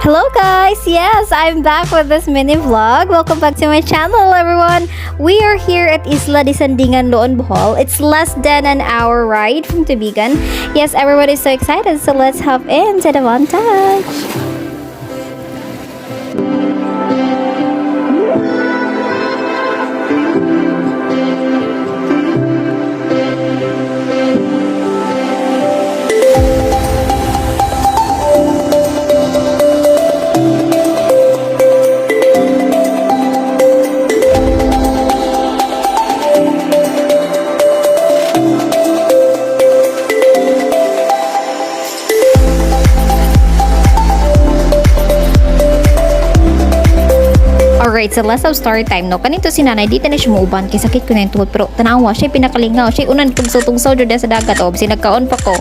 Hello guys! Yes, I'm back with this mini vlog. Welcome back to my channel everyone! We are here at Isla De Sandingan, Loon, Bohol. It's less than an hour ride from Tubigan. Yes, everyone is so excited, so let's hop into the montage! Alright, so last of story time, no? Kanito si nanay, dito na siya muuban, kaya sakit ko na yung tuhod, pero tanawa, siya pinakalingaw, siya unang tugsaw-tugsaw doon sa dagat, o, sinagkaon pa ko.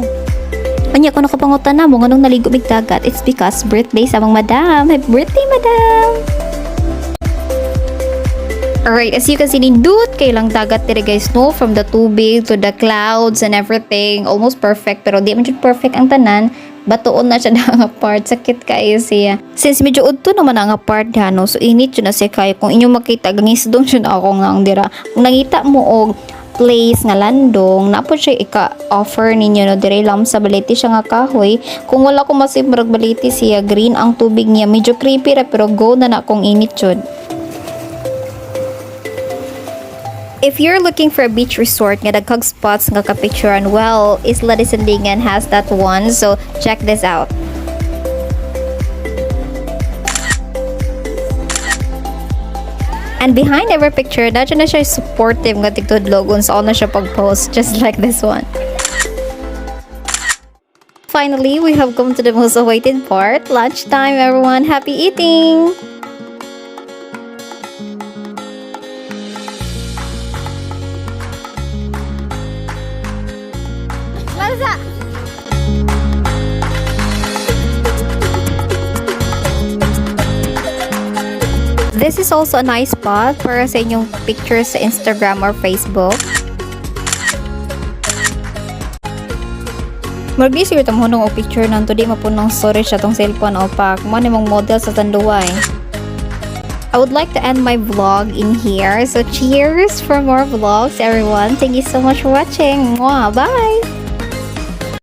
Anya ko nakapangutan na mo, nganong naligo big dagat, it's because birthday sa mga madam. Happy birthday, madam! Alright, as you can see, nindut kayo lang dagat dire guys, no? From the tubig to the clouds and everything, almost perfect, pero di man siya perfect ang tanan. Batuon na siya na nga part, sakit kayo siya. Since medyo udto naman ang part ha, no? So init yun na siya kayo. Kung inyong makita, gangisdong siya na ako nga ang dira. Kung nangita mo og place nga landong, napo siya ika-offer ninyo, no? Dire lang sa baliti siya nga kahoy. Kung wala ko masibrak baliti siya, green ang tubig niya. Medyo creepy ra, pero go na na kung init yun. If you're looking for a beach resort nga daghang spots nga ka-picturean, well, Isla De Sandingan has that one, so check this out. And behind every picture, na siya supportive nga tigtudlog unsa na siya pag-post, just like this one. Finally, we have come to the most awaited part, lunchtime everyone. Happy eating! This is also a nice spot para sa inyong pictures sa Instagram or Facebook. Mag-isip ito mo nung picture nang di mapunong storage sa tong cellphone o pack. Mani mong model sa tanduay. I would like to end my vlog in here. So cheers for more vlogs everyone. Thank you so much for watching. Mwah! Bye!